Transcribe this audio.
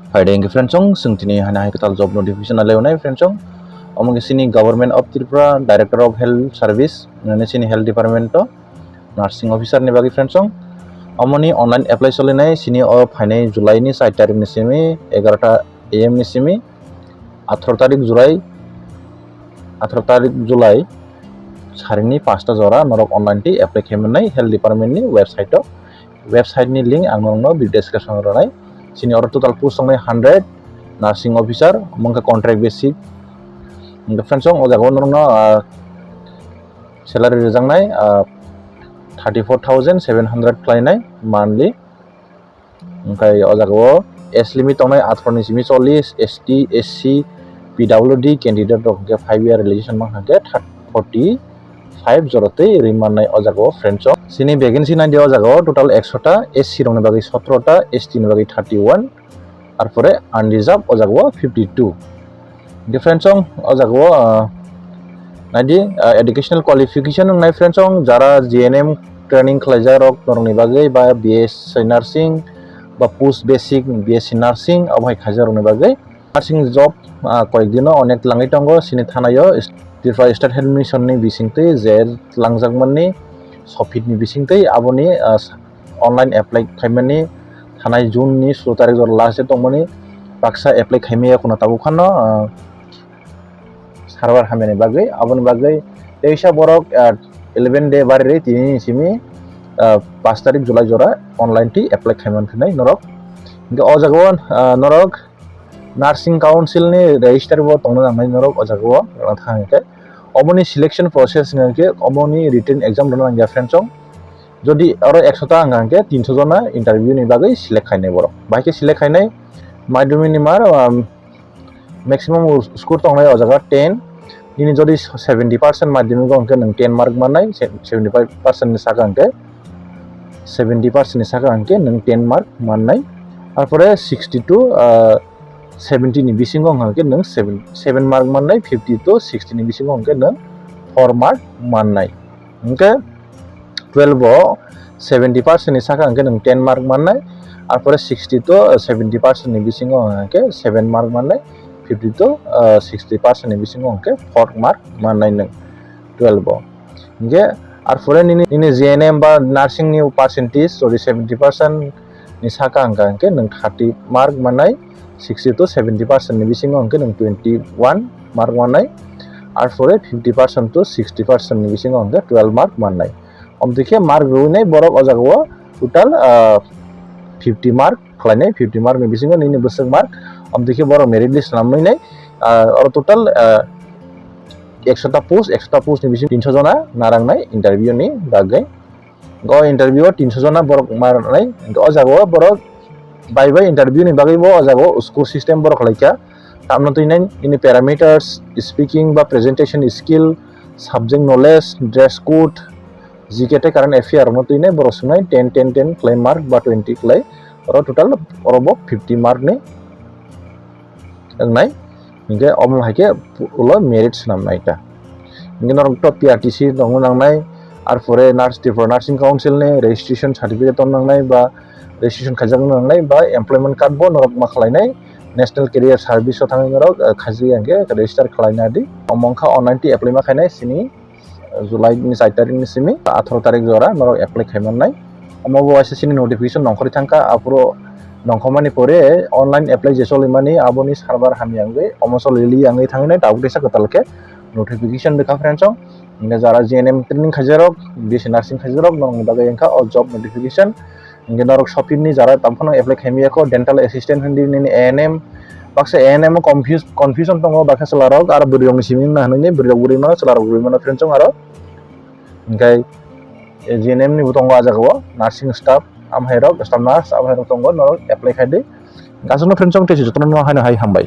Haideng friendsong singtini hana hai Kwtal job notification aleonai friendsong among sini government of Tripura director of health service nane sini health department to nursing officer ni bagi friendsong amoni online apply solinai sini o phainai July ni 7 tarik ni simi 11 am ni simi 18 tarik July saringni 5 jora norok online ti apply khemenai health department ni website ni link ang no video description ronai sini or total post songnai 100 nursing officer amongka contract basic the friendsong o jago no salary rejangnai 34,700 klainai monthly ओमफ्राय o jago age limit tongnai 18 ni simi 40 ST SC PWD candidate rok 5 year realization mangke 45 jorotei rimannai o jago friendsong sini vacancy nai o jago total 100 ta SC rok ni bagi 17 ta ST ni bagi 31 তারপরে unreserved o jago 52 difference o jago naidi educational qualification nai friends jara GNM training khlaijak rok norni bagai ba BS nursing ba post basic BSc nursing abai khaijak rok ni bagai nursing job koikdino onek langai tongo sini thanayo Tripura state health mission ni bisingtei zer langjakmanni sofit ni bisingtei aboni online apply khaimani thanai June ni 16 tarik jor last date tongmani baksa apply khaimaya kuna tabu khano server hamene bagai aboni bagai teisa borok 11 day bari tini simi 5 tarik July jora online ti apply khaiman phinai norok ge o jago norok nursing council ni register bo tongna nai norok o jago thangke oboni selection process ngke oboni written exam rona ngia friends যদি আরো 100 টা আঙ্গাকে 300 জনা interview নি বাগৈ select খাইনাই বড় বাইকে select খাইনাই মাধ্যমিক নি মার ম্যাক্সিমাম স্কোর তংনাই অ জায়গা 10 নিনি যদি 70% মাধ্যমিক অঙ্কে নং 10 মার্ক মাননাই 75% নি সাকা অঙ্কে 70% নি সাকা অঙ্কে নং 10 মার্ক মাননাই তারপরে 60 টু 70 নি বিসিং অঙ্কে নং 7 মার্ক মাননাই 50 টু 60 নি বিসিং অঙ্কে নং 4 mark মাননাই okay 12 70% ni saka angke nang 10 mark mannai arpore 60 to 70% ni bisingo angke 7 mark mannai 50 to 60% ni bisingo angke 4 mark mannai nang 12 nge arpore ni GNM ba nursing ni percentage sorry 70% ni saka angke nang 30 mark mannai 60 to 70% ni bisingo angke nang 21 mark mannai arpore 50% to 60% ni bisingo angke 12 mark mannai देखिए mark रुइनाय बरक o jago total 50 mark khlainai 50 mark ni bisingo ni bosok mark देखिए बरक merit list namnainai or total 100 ta post ni bisingo 300 jona narangnai interview ni bagai go interview 300 jona borok marnai o jago borok bai interview ni bagai bo o jago score system borok khlaika tamno tuinai ini parameters speaking ba presentation skill subject knowledge dress code জিকেতে কারণ FR মতো ইনে বড় শুনাই 10 10 10 claim mark বা 20 ক্লাই আর total অরব 50 mark নে নাই ইনকে অমল হাইকে উলো merit নাম নাইটা ইনকে নরক টপ পিআরটিসি দङ নাংনাই আর পরে Tripura নার্সিং কাউন্সিল নে রেজিস্ট্রেশন সার্টিফিকেট নাংনাই বা রেজিস্ট্রেশন খাজাং নাংনাই বা এমপ্লয়মেন্ট কার্ড বো নরক मा খালাইনাই ন্যাশনাল ক্যারিয়ার সার্ভিস থাঙ্গি নরক খাজি আঙ্গে রেজিস্টার খালাইনা দি অমংখা অনলাইন টি এপ্লাই मा খাইনাই সিনি July ni 7 tarik ni simi 18 tarik jora norok apply khaimanai amobo assessment notification nongkhori thangka apro nongkhomani pore online apply jesolimani aboni server hamiangai omosol lili angai thanginai taugdesa Kwtalke notification dekha friends inga jara GNM training khajarok BSc nursing khajarok nong bagai engka o job notification inga norok shopin ni jara tamphano apply khaimiyako dental assistant hindi ni ANM baksa ANM confusion tongo baksa selarok ar buriong simin na hanai buriong mana selarok buri mana friends aro engkai GNM ni butongo ajago nursing staff amhairok staff nurse amhairok tongo norok apply khaide gasono friends tesi jotno no haina hai hambai